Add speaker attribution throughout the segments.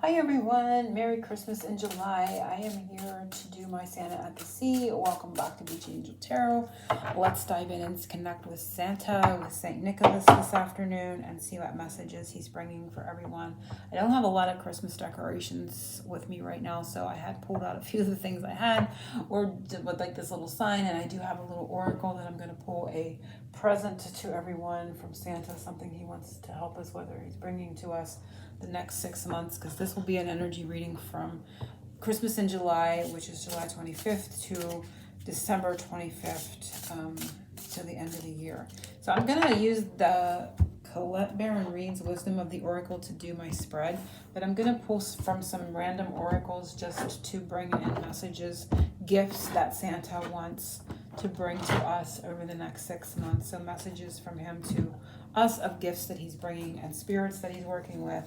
Speaker 1: Hi everyone, Merry Christmas in July. I am here to do my Santa at the Sea. Welcome back to Beach Angel Tarot. Let's dive in and connect with Santa, with St. Nicholas this afternoon and see what messages he's bringing for everyone. I don't have a lot of Christmas decorations with me right now, so I had pulled out a few of the things I had or did with like this little sign, and I do have a little oracle that I'm going to pull a present to everyone from Santa, something he wants to help us with or he's bringing to us the next 6 months, because this will be an energy reading from Christmas in July, which is July 25th to December 25th, to the end of the year. So I'm going to use the Colette Baron Reed's Wisdom of the Oracle to do my spread, but I'm going to pull from some random oracles just to bring in messages, gifts that Santa wants to bring to us over the next 6 months. So messages from him to us of gifts that he's bringing and spirits that he's working with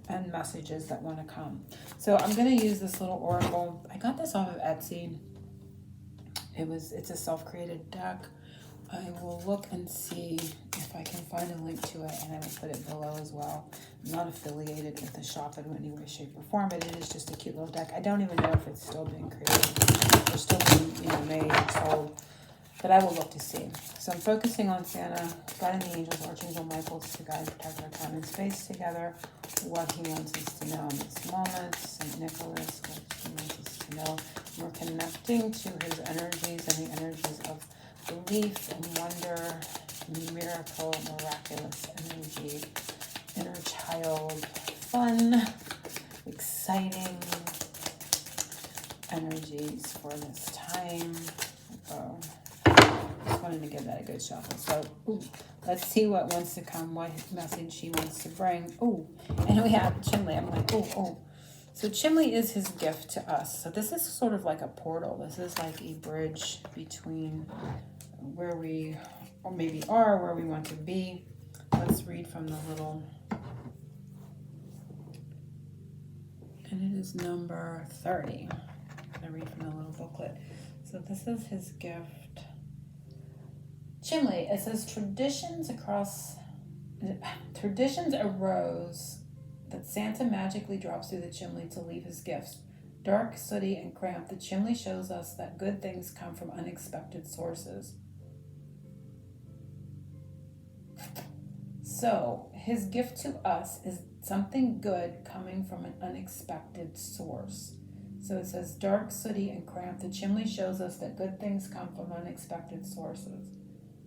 Speaker 1: and messages that want to come. So I'm going to use this little oracle. I got this off of Etsy. It's a self-created deck. I will look and see if I can find a link to it, and I will put it below as well. I'm not affiliated with the shop in any way, shape, or form, but it is just a cute little deck. I don't even know if it's still being created or still being made or sold, but I will look to see. So I'm focusing on Santa, guiding the angels, Archangel Michael to guide and protect our time and space together, what he wants us to know in this moment, St. Nicholas, what he wants us to know. We're connecting to his energies and the energies of belief and wonder, miracle, miraculous energy, inner child, fun, exciting energies for this time. Oh, just wanted to give that a good shuffle. So let's see what wants to come, what message he wants to bring. And we have Chimley. I'm like, So Chimley is his gift to us. So this is sort of like a portal. This is like a bridge between where we or maybe are, where we want to be. Let's read from the little, and it is number 30. I read from the little booklet. So this is his gift. Chimley, it says traditions arose that Santa magically drops through the chimney to leave his gifts. Dark, sooty, and cramped, the chimney shows us that good things come from unexpected sources. So his gift to us is something good coming from an unexpected source. So it says dark, sooty, and cramped. The chimney shows us that good things come from unexpected sources.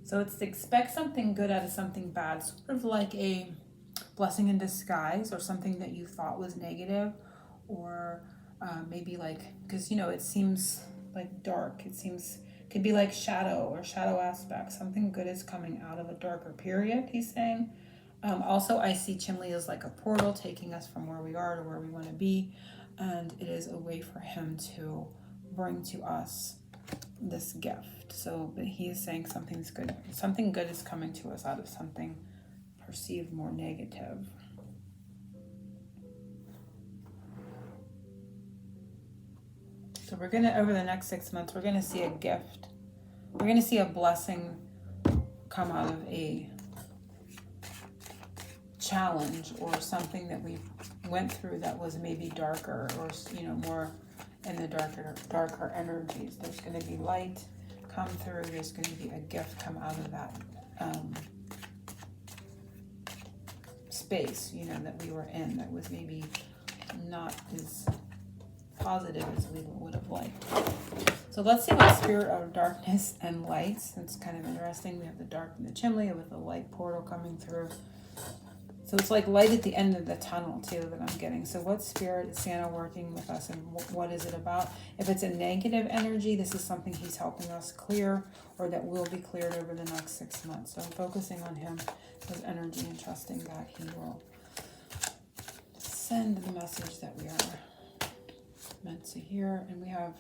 Speaker 1: So it's to expect something good out of something bad, sort of like a blessing in disguise or something that you thought was negative, or maybe like, because it seems like dark. Could be like shadow or shadow aspect. Something good is coming out of a darker period, he's saying. Also, I see Chimley as like a portal taking us from where we are to where we want to be. And it is a way for him to bring to us this gift. So, but he is saying something good is coming to us out of something perceived more negative. So we're going to, over the next 6 months, we're going to see a gift. We're going to see a blessing come out of a challenge or something that we went through that was maybe darker or, more in the darker energies. There's going to be light come through. There's going to be a gift come out of that space, that we were in that was maybe not as positive as we would have liked. So let's see what spirit of darkness and lights. It's kind of interesting. We have the dark in the chimney with the light portal coming through. So it's like light at the end of the tunnel too that I'm getting. So what spirit is Santa working with us, and what is it about? If it's a negative energy, this is something he's helping us clear, or that will be cleared over the next 6 months. So I'm focusing on him, his energy, and trusting that he will send the message that we are meant to hear. And we have,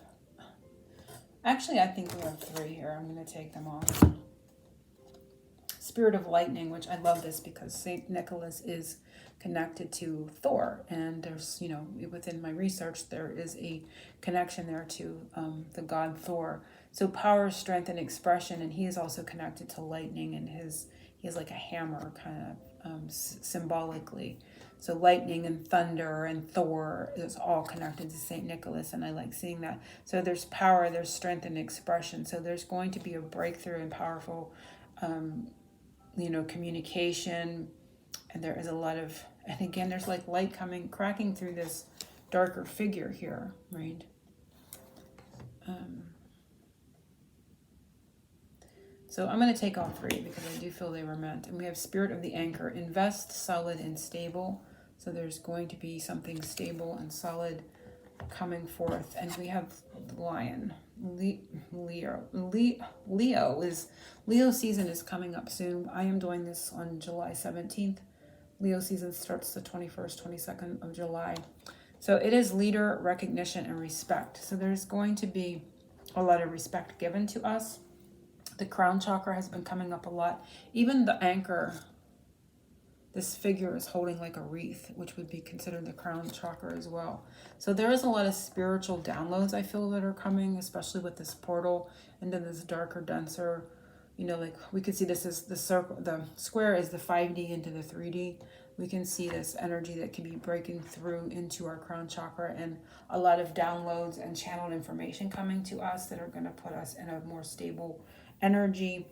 Speaker 1: actually I think we have 3 here. I'm going to take them off. Spirit of lightning, which I love this because St. Nicholas is connected to Thor, and there's, within my research, there is a connection there to the god Thor. So power, strength, and expression, and he is also connected to lightning, and he has like a hammer kind of symbolically. So lightning and thunder and Thor is all connected to St. Nicholas, and I like seeing that. So there's power, there's strength and expression. So there's going to be a breakthrough and powerful, communication. And there is a lot of, and again, there's like light cracking through this darker figure here, right? So I'm going to take all three because I do feel they were meant. And we have Spirit of the Anchor, invest, solid, and stable. So there's going to be something stable and solid coming forth. And we have the Lion, Leo season is coming up soon. I am doing this on July 17th. Leo season starts the 21st, 22nd of July. So it is leader, recognition, and respect. So there's going to be a lot of respect given to us. The crown chakra has been coming up a lot. Even the anchor, this figure is holding like a wreath, which would be considered the crown chakra as well. So there is a lot of spiritual downloads I feel that are coming, especially with this portal into this darker, denser, like we could see this is the circle, the square is the 5D into the 3D. We can see this energy that can be breaking through into our crown chakra, and a lot of downloads and channeled information coming to us that are going to put us in a more stable energy,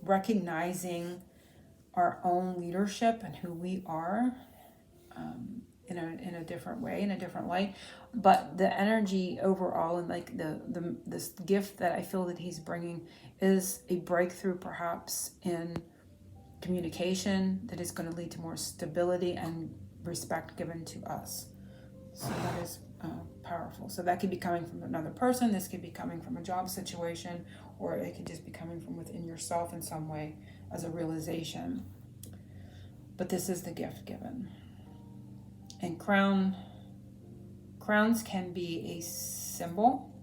Speaker 1: recognizing our own leadership and who we are in a different way, in a different light. But the energy overall, and like this gift that I feel that he's bringing is a breakthrough perhaps in communication that is going to lead to more stability and respect given to us. So that is powerful. So that could be coming from another person. This could be coming from a job situation, or it could just be coming from within yourself in some way as a realization. But this is the gift given. And crowns can be a symbol.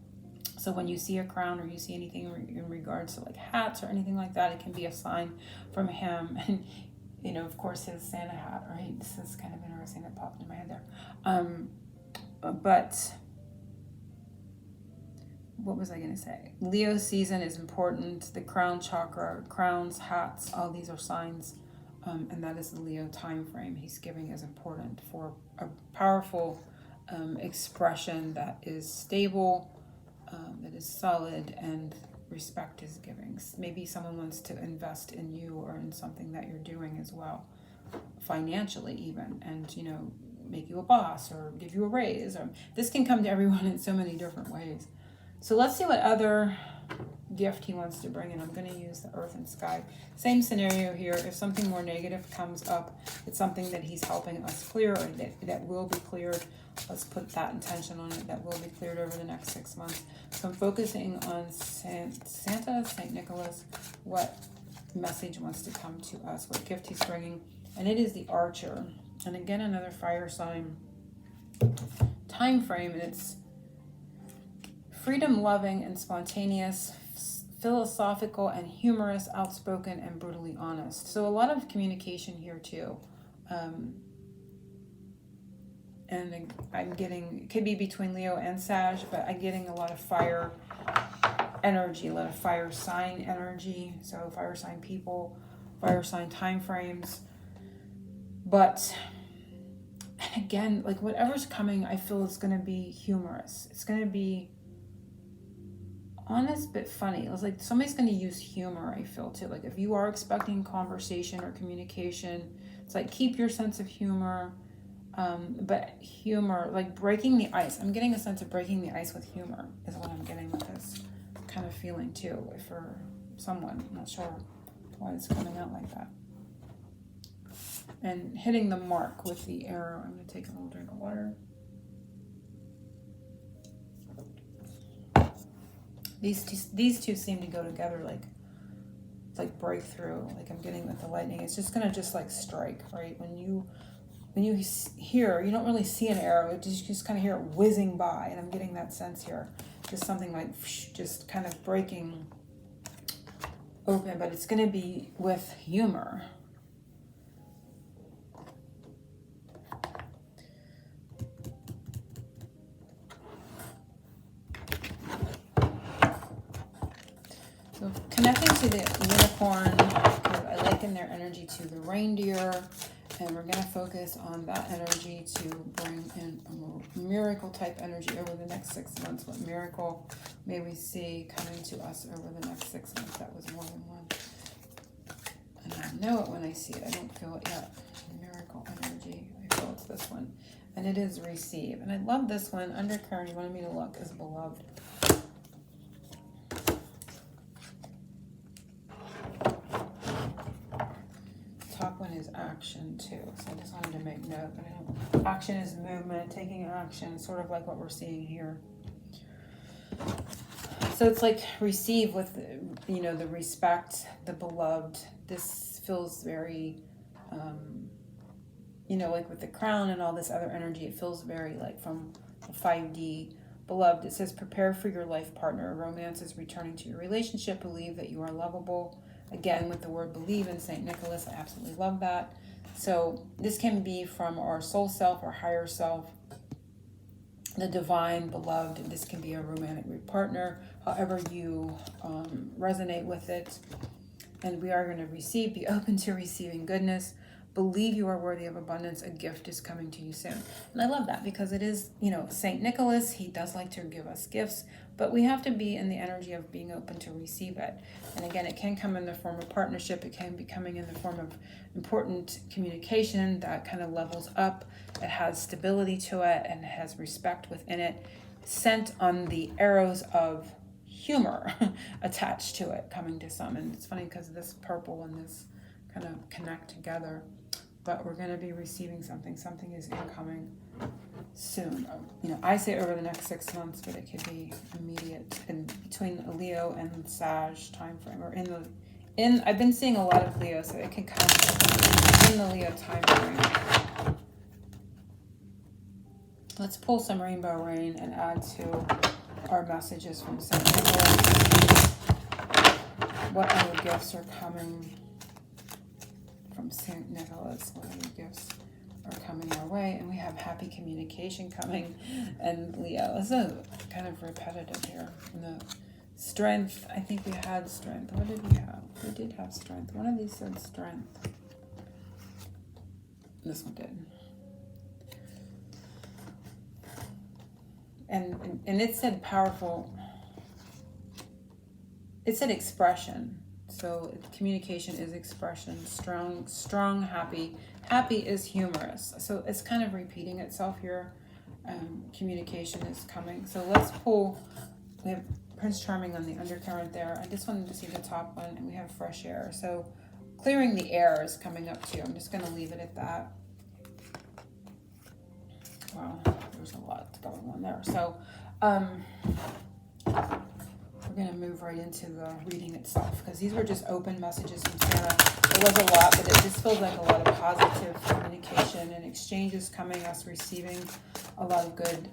Speaker 1: So when you see a crown or you see anything in regards to like hats or anything like that, it can be a sign from him. And, of course, his Santa hat, right? This is kind of interesting that popped in my head there. But what was I going to say? Leo season is important. The crown chakra, crowns, hats, all these are signs. And that is the Leo time frame he's giving is important for a powerful expression that is stable, that is solid, and respect is giving. Maybe someone wants to invest in you or in something that you're doing as well, financially even, and make you a boss or give you a raise. Or this can come to everyone in so many different ways. So let's see what other gift he wants to bring in. I'm going to use the earth and sky. Same scenario here. If something more negative comes up, it's something that he's helping us clear, or that will be cleared. Let's put that intention on it. That will be cleared over the next 6 months. So I'm focusing on Santa, St. Nicholas, what message wants to come to us, what gift he's bringing. And it is the Archer. And again, another fire sign time frame, and it's freedom loving and spontaneous, philosophical and humorous, outspoken and brutally honest. So a lot of communication here too. And I'm getting, it could be between Leo and Sag, but I'm getting a lot of fire energy, a lot of fire sign energy. So fire sign people, fire sign time frames. But again, like whatever's coming, I feel it's going to be humorous. It's going to be honest but funny. It was like somebody's going to use humor, I feel too. Like if you are expecting conversation or communication, it's like keep your sense of humor. But humor, like breaking the ice. I'm getting a sense of breaking the ice with humor is what I'm getting with this kind of feeling too. For someone, I'm not sure why it's coming out like that. And hitting the mark with the arrow. I'm going to take a little drink of water. These two seem to go together like it's like breakthrough. Like I'm getting with the lightning. It's just going to just like strike, right? When you hear, you don't really see an arrow. You just kind of hear it whizzing by. And I'm getting that sense here. Just something like just kind of breaking open. But it's going to be with humor. So connecting to the unicorn, I liken their energy to the reindeer, And we're going to focus on that energy to bring in a miracle type energy over the next 6 months. What miracle may we see coming to us over the next 6 months? That was more than one. And I know it when I see it. I don't feel it yet. Miracle energy. I feel it's this one. And it is receive. And I love this one. Undercurrent, you wanted me to look, is beloved. Top one is action too, so I just wanted to make note. But I don't, action is movement, taking action, sort of like what we're seeing here. So it's like receive with, you know, the respect, the beloved. This feels very, you know, like with the crown and all this other energy, it feels very like from the 5D. Beloved, it says prepare for your life partner. Romance is returning to your relationship. Believe that you are lovable. Again, with the word believe in St. Nicholas, I absolutely love that. So this can be from our soul self, our higher self, the divine, beloved. This can be a romantic partner, however you resonate with it. And we are going to receive, be open to receiving goodness. Believe you are worthy of abundance. A gift is coming to you soon. And I love that because it is, you know, St. Nicholas. He does like to give us gifts, but we have to be in the energy of being open to receive it. And again, it can come in the form of partnership. It can be coming in the form of important communication that kind of levels up. It has stability to it and has respect within it, sent on the arrows of humor attached to it, coming to some. And it's funny because this purple and this kind of connect together. But we're going to be receiving something. Something is incoming soon. You know, I say over the next 6 months, but it could be immediate in between Leo and Sag time frame, or I've been seeing a lot of Leo, so it can come in the Leo time frame. Let's pull some rainbow rain and add to our messages from St. Nicholas. What other gifts are coming from St. Nicholas? What other gifts are coming our way? And we have happy communication coming. And Leo, this is kind of repetitive here. And the strength, I think we had strength. What did we have? We did have strength. One of these said strength. This one did. And it said powerful. It said expression. So communication is expression. Strong, happy. Happy is humorous. So it's kind of repeating itself here. Communication is coming. So let's pull. We have Prince Charming on the undercurrent there. I just wanted to see the top one, and we have fresh air. So clearing the air is coming up too. I'm just going to leave it at that. Wow, there's a lot going on there. So we're going to move right into the reading itself, because these were just open messages from Santa. There was a lot, but it just feels like a lot of positive communication and exchanges coming, us receiving a lot of good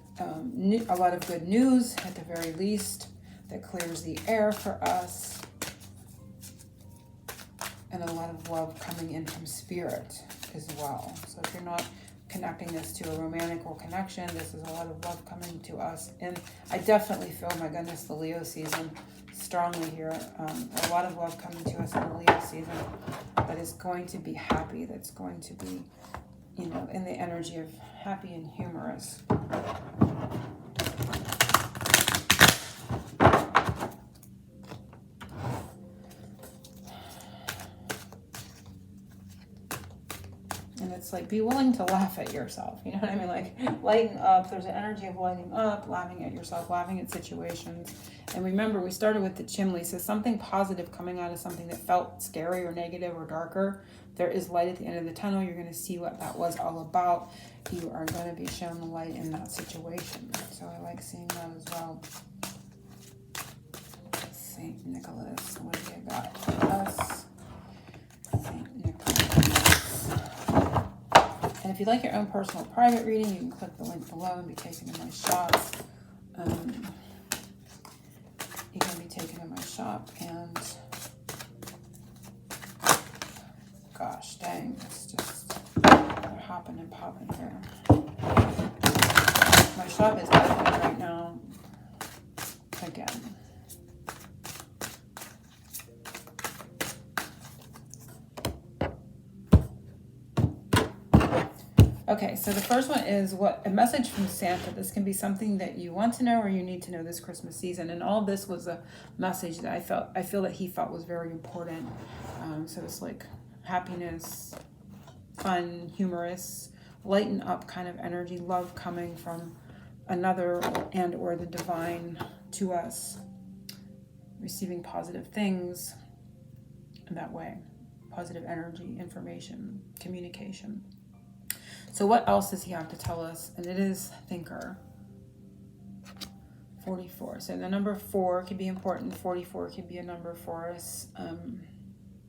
Speaker 1: news at the very least that clears the air for us, and a lot of love coming in from spirit as well. So if you're not connecting this to a romantical connection, this is a lot of love coming to us. And I definitely feel, my goodness, the Leo season strongly here. A lot of love coming to us in the Leo season that is going to be happy, that's going to be, you know, in the energy of happy and humorous. And it's like, be willing to laugh at yourself. You know what I mean? Like, lighten up. There's an energy of lighting up, laughing at yourself, laughing at situations. And remember, we started with the chimney. So something positive coming out of something that felt scary or negative or darker. There is light at the end of the tunnel. You're going to see what that was all about. You are going to be shown the light in that situation. So I like seeing that as well. St. Nicholas, what do you got for us? St. Nicholas. And if you'd like your own personal private reading, you can click the link below and be taken to my shop. You can be taken to my shop, and gosh dang, it's just, they're hopping and popping here. My shop is open right now again. Okay, so the first one is a message from Santa. This can be something that you want to know or you need to know this Christmas season. And all this was a message that I feel that he felt was very important. So it's like happiness, fun, humorous, lighten up kind of energy, love coming from another and or the divine to us, receiving positive things in that way, positive energy, information, communication. So what else does he have to tell us? And it is thinker. 44. So the number 4 could be important. 44 could be a number for us.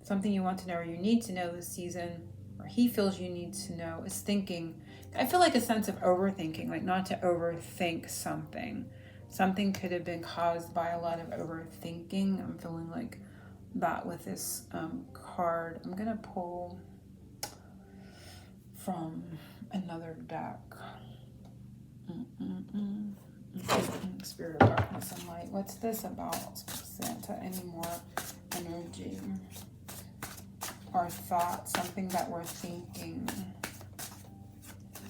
Speaker 1: Something you want to know or you need to know this season, or he feels you need to know, is thinking. I feel like a sense of overthinking, like not to overthink something. Something could have been caused by a lot of overthinking. I'm feeling like that with this card. I'm going to pull from another deck. Spirit of darkness and light. What's this about Santa? Any more energy? Our thoughts, something that we're thinking.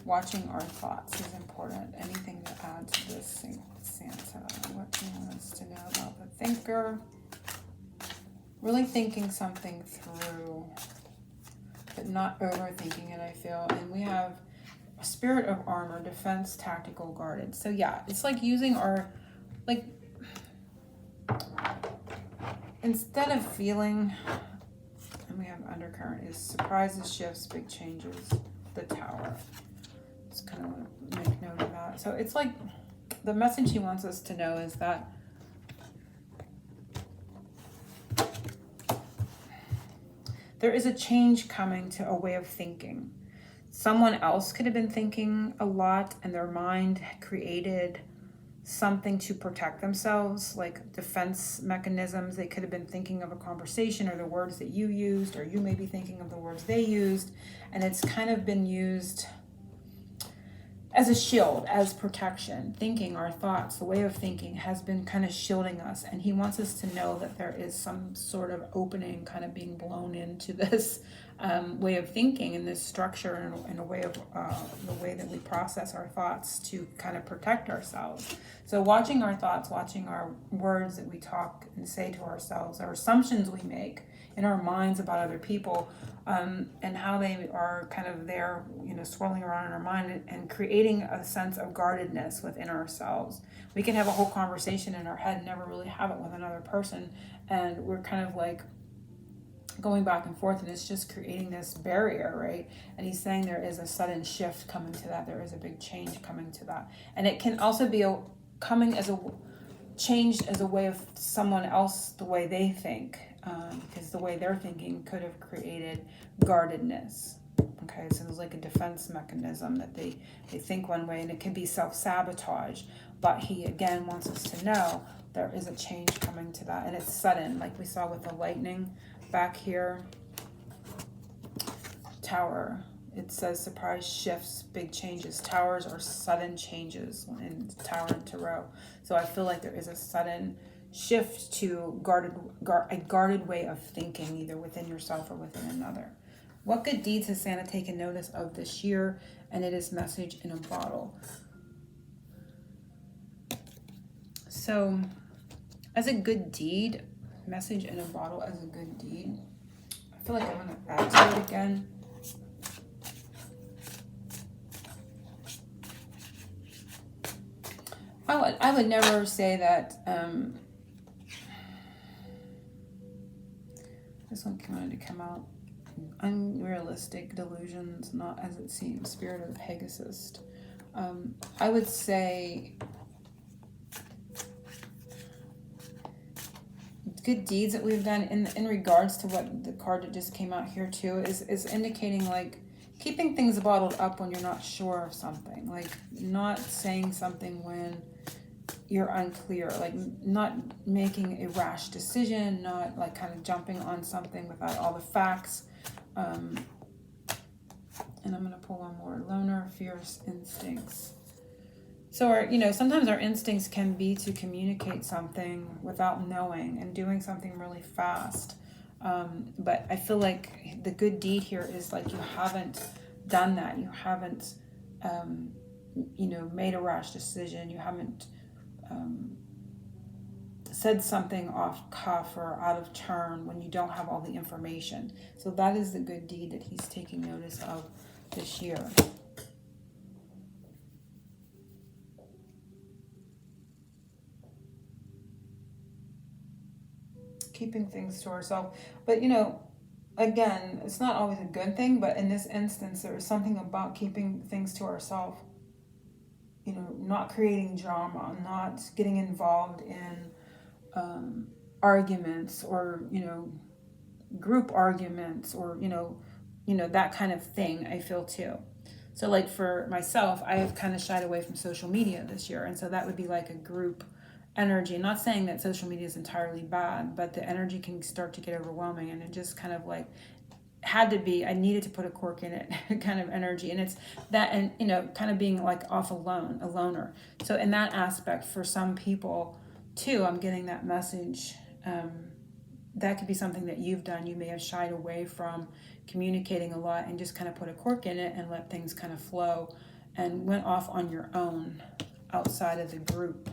Speaker 1: Watching our thoughts is important. Anything to add to this, Santa? What do you want us to know about the thinker? Really thinking something through, but not overthinking it, I feel. And we have a spirit of armor, defense, tactical, guarded. So yeah, it's like using our, like, instead of feeling, and we have undercurrent, is surprises, shifts, big changes, the Tower. Just kind of want to make note of that. So it's like the message he wants us to know is that there is a change coming to a way of thinking. Someone else could have been thinking a lot and their mind created something to protect themselves, like defense mechanisms. They could have been thinking of a conversation or the words that you used, or you may be thinking of the words they used, and it's kind of been used as a shield, as protection. Thinking, our thoughts, the way of thinking has been kind of shielding us, and he wants us to know that there is some sort of opening kind of being blown into this way of thinking and this structure and a way of the way that we process our thoughts to kind of protect ourselves. So watching our thoughts, watching our words that we talk and say to ourselves, our assumptions we make in our minds about other people, and how they are kind of there, swirling around in our mind and creating a sense of guardedness within ourselves. We can have a whole conversation in our head and never really have it with another person, and we're kind of like going back and forth, and it's just creating this barrier, right? And he's saying there is a sudden shift coming to that. There is a big change coming to that. And it can also be coming as a changed as a way of someone else, the way they think, because the way they're thinking could have created guardedness. Okay, so there's like a defense mechanism that they think one way, and it can be self-sabotage. But he again wants us to know there is a change coming to that, and it's sudden, like we saw with the lightning back here. Tower. It says surprise shifts, big changes. Towers are sudden changes in Tower and Tarot. So I feel like there is a sudden shift to a guarded way of thinking, either within yourself or within another. What good deeds has Santa taken notice of this year? And it is message in a bottle. So as a good deed, message in a bottle as a good deed, I feel like I want to add to it again. I would never say that this one wanted to come out. Unrealistic delusions, not as it seems. Spirit of the Pegasus. I would say good deeds that we've done in regards to what the card that just came out here too is indicating, like, keeping things bottled up when you're not sure of something, like not saying something when you're unclear, like not making a rash decision, not like kind of jumping on something without all the facts. And I'm going to pull one more. Loner, fierce instincts. So sometimes our instincts can be to communicate something without knowing and doing something really fast. But I feel like the good deed here is like you haven't done that. You haven't made a rash decision. You haven't said something off cuff or out of turn when you don't have all the information. So that is the good deed that he's taking notice of this year. Keeping things to ourselves. But, again, it's not always a good thing, but in this instance, there is something about keeping things to ourselves. Not creating drama, not getting involved in arguments or, group arguments or, that kind of thing, I feel too. So like for myself, I have kind of shied away from social media this year. And so that would be like a group energy. Not saying that social media is entirely bad, but the energy can start to get overwhelming. And it just kind of like had to be, I needed to put a cork in it kind of energy. And it's that, and, kind of being like off alone, a loner. So in that aspect, for some people too, I'm getting that message. That could be something that you've done. You may have shied away from communicating a lot and just kind of put a cork in it and let things kind of flow and went off on your own outside of the group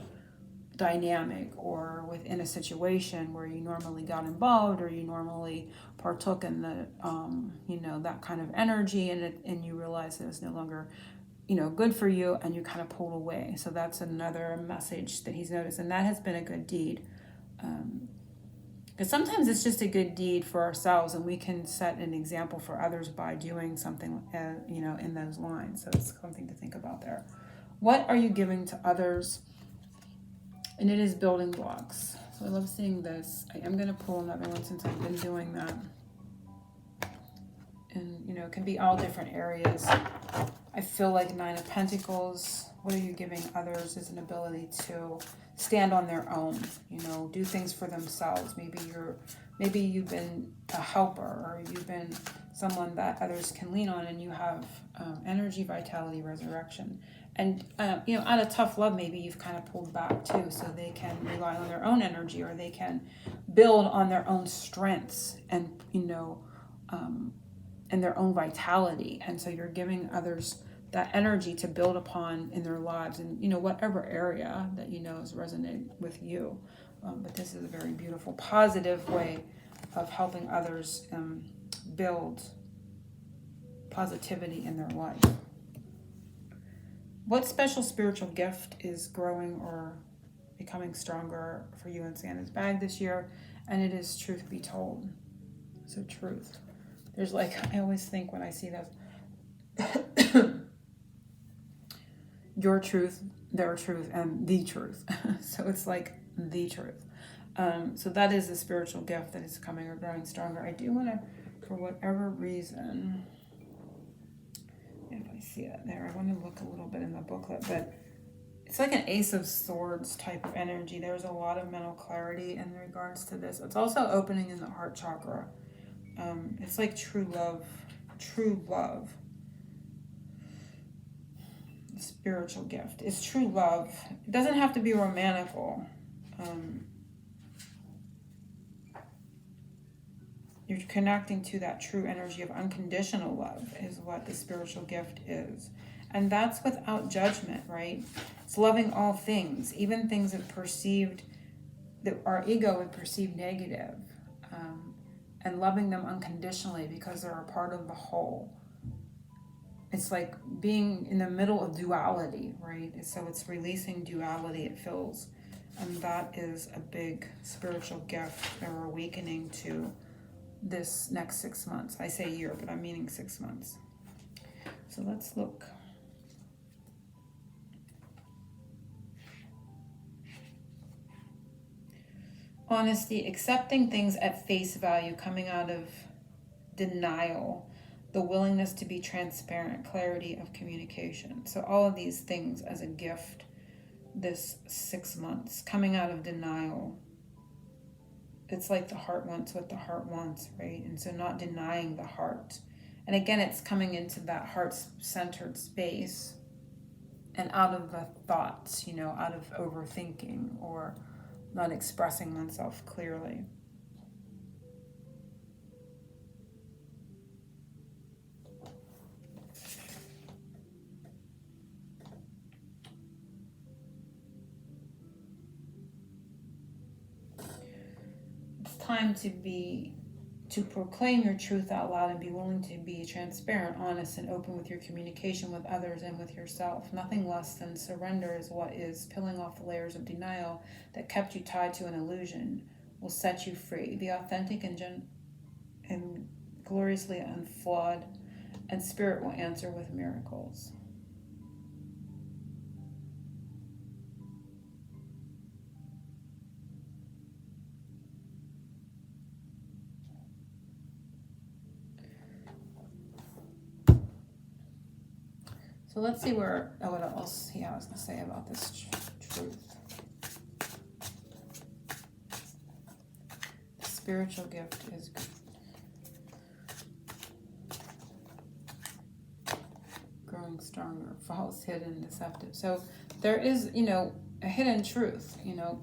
Speaker 1: dynamic or within a situation where you normally got involved or you normally partook in the that kind of energy, and you realize that it's no longer good for you, and you kind of pulled away. So that's another message that he's noticed, and that has been a good deed, because sometimes it's just a good deed for ourselves, and we can set an example for others by doing something in those lines. So it's something to think about there. What are you giving to others? And it is building blocks. So I love seeing this. I am going to pull another one since I've been doing that. And, it can be all different areas. I feel like 9 of Pentacles. What are you giving others is an ability to stand on their own, do things for themselves. Maybe you've been a helper, or you've been someone that others can lean on, and you have energy, vitality, resurrection. And, out of tough love, maybe you've kind of pulled back too, so they can rely on their own energy, or they can build on their own strengths and, and their own vitality. And so you're giving others that energy to build upon in their lives, and, whatever area that, is resonating with you. But this is a very beautiful, positive way of helping others build positivity in their life. What special spiritual gift is growing or becoming stronger for you in Santa's bag this year? And it is truth be told. So truth. There's I always think when I see this, your truth, their truth, and the truth. So it's like the truth. So that is the spiritual gift that is coming or growing stronger. I do want to, for whatever reason, if I see that there, I want to look a little bit in the booklet, but it's like an Ace of Swords type of energy. There's a lot of mental clarity in regards to this. It's also opening in the heart chakra. It's like true love, spiritual gift. It's true love. It doesn't have to be romantical. You're connecting to that true energy of unconditional love is what the spiritual gift is. And that's without judgment, right? It's loving all things, even things that our ego would perceive negative, and loving them unconditionally because they're a part of the whole. It's like being in the middle of duality, right? So it's releasing duality, it feels. And that is a big spiritual gift or awakening to this next 6 months. I say year, but I'm meaning 6 months. So let's look. Honesty, accepting things at face value, coming out of denial, the willingness to be transparent, clarity of communication. So all of these things as a gift this 6 months, coming out of denial. It's like the heart wants what the heart wants, right? And so not denying the heart. And again, it's coming into that heart-centered space and out of the thoughts, out of overthinking or not expressing oneself clearly. time to proclaim your truth out loud and be willing to be transparent, honest, and open with your communication with others and with yourself. Nothing less than surrender is what is peeling off the layers of denial that kept you tied to an illusion will set you free. The authentic and gloriously unflawed and spirit will answer with miracles. So let's see what else he has to say about this truth. The spiritual gift is growing stronger, false, hidden, deceptive. So there is, a hidden truth,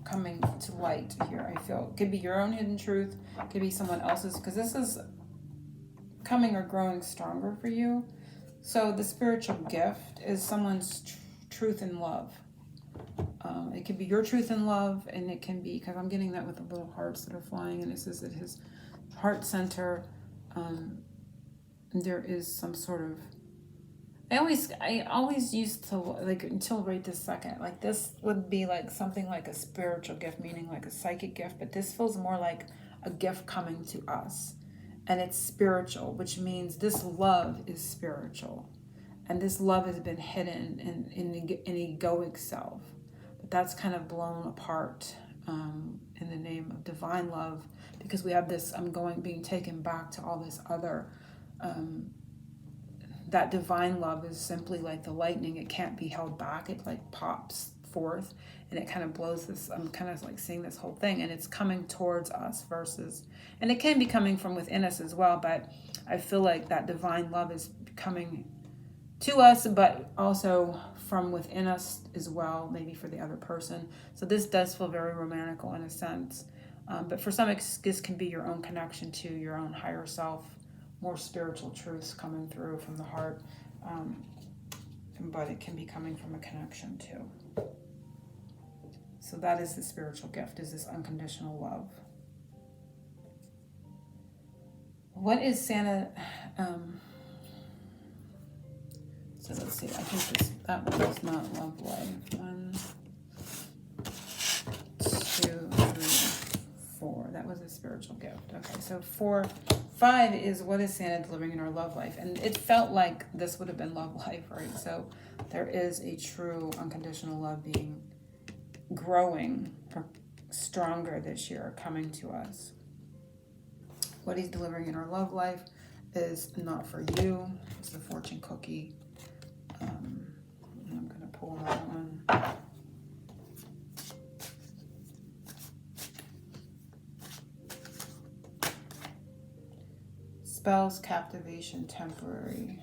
Speaker 1: coming to light here, I feel. It could be your own hidden truth, it could be someone else's, because this is coming or growing stronger for you. So the spiritual gift is someone's truth and love. It could be your truth and love, and it can be, because I'm getting that with the little hearts that are flying, and it says that his heart center, there is some sort of, I always used to, like, until right this second, like this would be like something like a spiritual gift, meaning like a psychic gift, but this feels more like a gift coming to us. And it's spiritual, which means this love is spiritual. And this love has been hidden in an egoic self. But that's kind of blown apart in the name of divine love, because we have this, being taken back to all this other, that divine love is simply like the lightning. It can't be held back. It like pops forth and it kind of blows this, I'm kind of like seeing this whole thing, and it's coming towards us versus, and it can be coming from within us as well, but I feel like that divine love is coming to us, but also from within us as well, maybe for the other person. So this does feel very romantical in a sense, but for some, this can be your own connection to your own higher self, more spiritual truths coming through from the heart, but it can be coming from a connection too. So that is the spiritual gift, is this unconditional love. What is Santa? So let's see. I think that one is not love life. 1, 2, 3, 4. That was a spiritual gift. Okay, so 5 is what is Santa delivering in our love life, and it felt like this would have been love life, right? So there is a true unconditional love being growing or stronger this year, coming to us. What he's delivering in our love life is not for you. It's the fortune cookie. And I'm going to pull that one. Spells, captivation, temporary.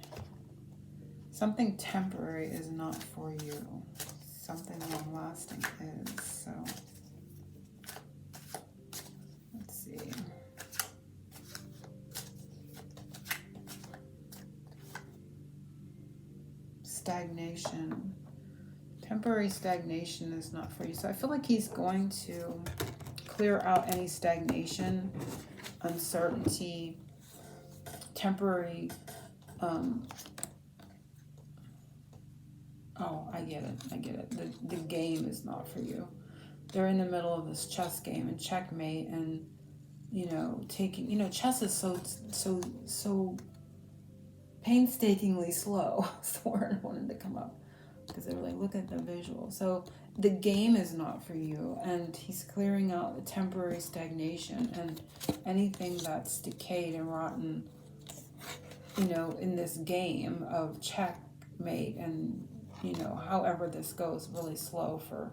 Speaker 1: Something temporary is not for you. Something long-lasting is. So let's see. Stagnation. Temporary stagnation is not for you. So I feel like he's going to clear out any stagnation, uncertainty, temporary. Oh, I get it. The game is not for you. They're in the middle of this chess game and checkmate, and taking, chess is so painstakingly slow. That's the word I wanted to come up, because they were like, look at the visual. So the game is not for you, and he's clearing out the temporary stagnation and anything that's decayed and rotten, in this game of checkmate, and however this goes, really slow for,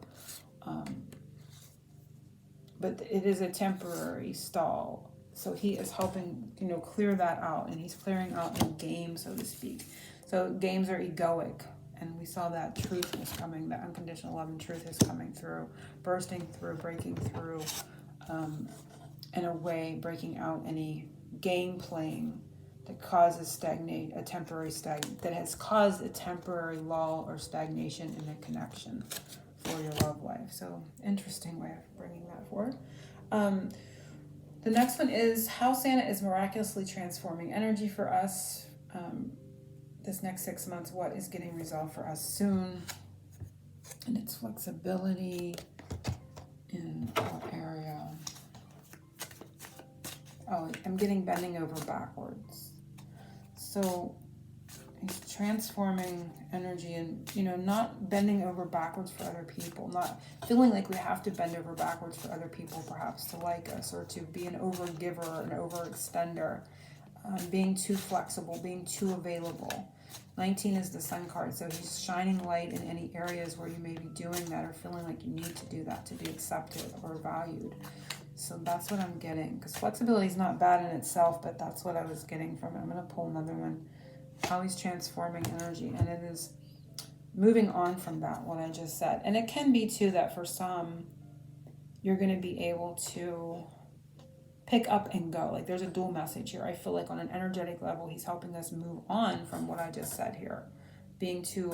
Speaker 1: but it is a temporary stall. So he is helping, clear that out, and he's clearing out the game, so to speak. So games are egoic, and we saw that truth was coming, that unconditional love and truth is coming through, bursting through, breaking through, in a way, breaking out any game playing that causes that has caused a temporary lull or stagnation in the connection for your love life. So interesting way of bringing that forward. The next one is how Santa is miraculously transforming energy for us. This next 6 months, what is getting resolved for us soon? And it's flexibility in what area? Oh, I'm getting bending over backwards. So he's transforming energy and, not bending over backwards for other people, not feeling like we have to bend over backwards for other people, perhaps to like us or to be an overgiver, an overextender, being too flexible, being too available. 19 is the Sun card, so he's shining light in any areas where you may be doing that or feeling like you need to do that to be accepted or valued. So that's what I'm getting, because flexibility is not bad in itself, but that's what I was getting from it. I'm going to pull another one. How he's transforming energy, and it is moving on from that, what I just said. And it can be too that for some, you're going to be able to pick up and go. Like there's a dual message here. I feel like on an energetic level, he's helping us move on from what I just said here, being too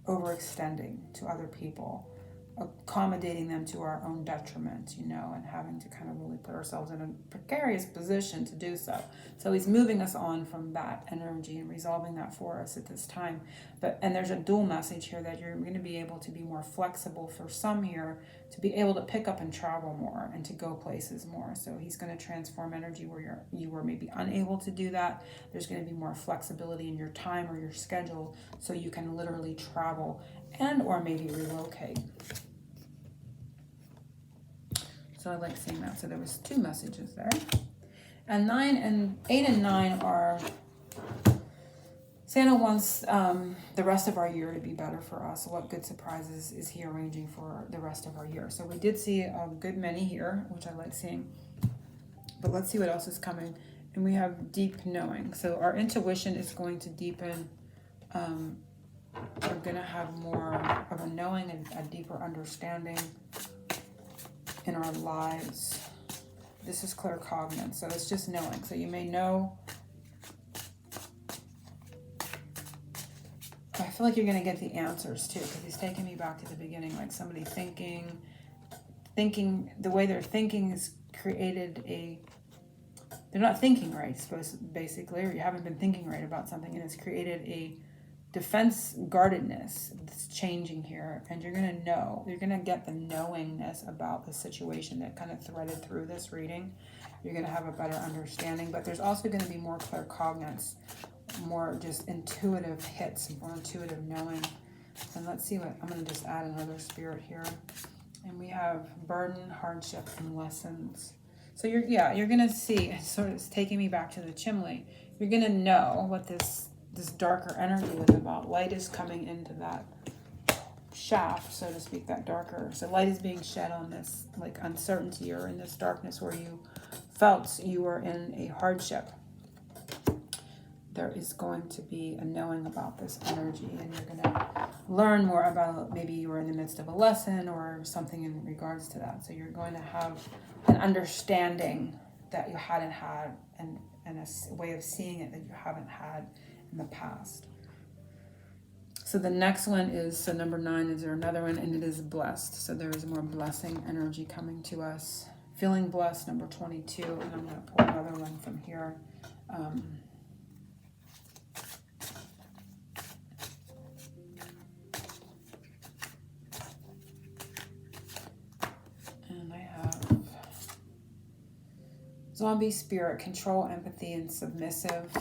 Speaker 1: overextending to other people, accommodating them to our own detriment, and having to kind of really put ourselves in a precarious position to do so. So he's moving us on from that energy and resolving that for us at this time. And there's a dual message here that you're going to be able to be more flexible for some here, to be able to pick up and travel more and to go places more. So he's going to transform energy where you were maybe unable to do that. There's going to be more flexibility in your time or your schedule, so you can literally travel and or maybe relocate. So I like seeing that. So there was 2 messages there. And 8 and 9 are Santa wants the rest of our year to be better for us. What good surprises is he arranging for the rest of our year? So we did see a good many here, which I like seeing. But let's see what else is coming. And we have deep knowing. So our intuition is going to deepen. We're going to have more of a knowing and a deeper understanding in our lives. This is claircognizance, so it's just knowing. So you may know. I feel like you're going to get the answers too, because he's taking me back to the beginning, like somebody thinking, the way they're thinking has created they're not thinking right, basically, or you haven't been thinking right about something, and it's created a defense guardedness that's changing here, and you're going to get the knowingness about the situation that kind of threaded through this reading. You're going to have a better understanding, but there's also going to be more claircognizance, more just intuitive hits, more intuitive knowing. And let's see what, I'm going to just add another spirit here. And we have burden, hardship, and lessons. So you're going to see, it's taking me back to the chimney. You're going to know what this darker energy was about. Light is coming into that shaft, so to speak, that darker. So light is being shed on this like uncertainty or in this darkness where you felt you were in a hardship. There is going to be a knowing about this energy, and you're going to learn more about, maybe you were in the midst of a lesson or something in regards to that. So you're going to have an understanding that you hadn't had, and a way of seeing it that you haven't had in the past. So the next one is, so number 9, is there another one, and it is blessed. So there is more blessing energy coming to us. Feeling blessed, number 22, and I'm going to pull another one from here. And I have zombie spirit, control, empathy, and submissive.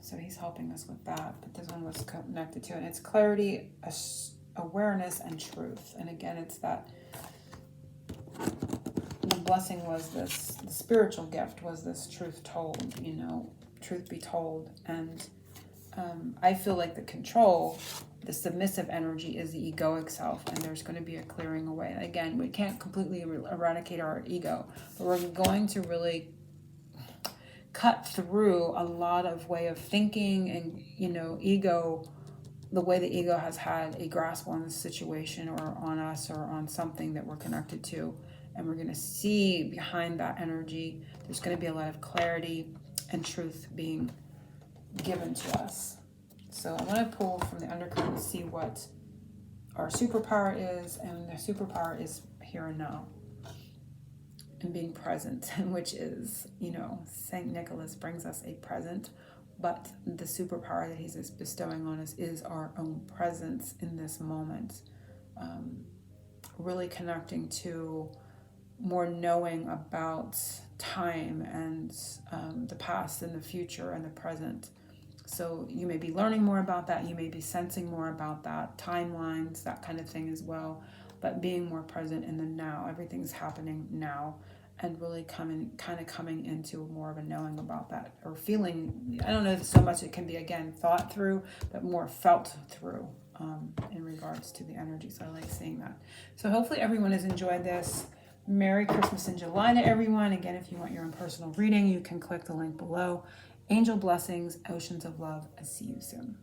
Speaker 1: So he's helping us with that, but this one was connected to it. And it's clarity, awareness, and truth. And again, it's that the blessing was this, the spiritual gift was this truth told, truth be told. And I feel like the control, the submissive energy is the egoic self, and there's going to be a clearing away. Again, we can't completely eradicate our ego, but we're going to really cut through a lot of way of thinking and, ego, the way the ego has had a grasp on the situation or on us or on something that we're connected to. And we're going to see behind that energy, there's going to be a lot of clarity and truth being given to us. So I want to pull from the undercurrent to see what our superpower is, and the superpower is here and now. and being present, which is, Saint Nicholas brings us a present, but the superpower that he's bestowing on us is our own presence in this moment. Really connecting to more knowing about time and the past and the future and the present. So you may be learning more about that. You may be sensing more about that, timelines, that kind of thing as well. But being more present in the now, everything's happening now, and really coming into more of a knowing about that, or feeling. I don't know so much it can be, again, thought through, but more felt through in regards to the energy. So I like seeing that. So hopefully everyone has enjoyed this. Merry Christmas in July to everyone. Again, if you want your own personal reading, you can click the link below. Angel blessings, oceans of love. I see you soon.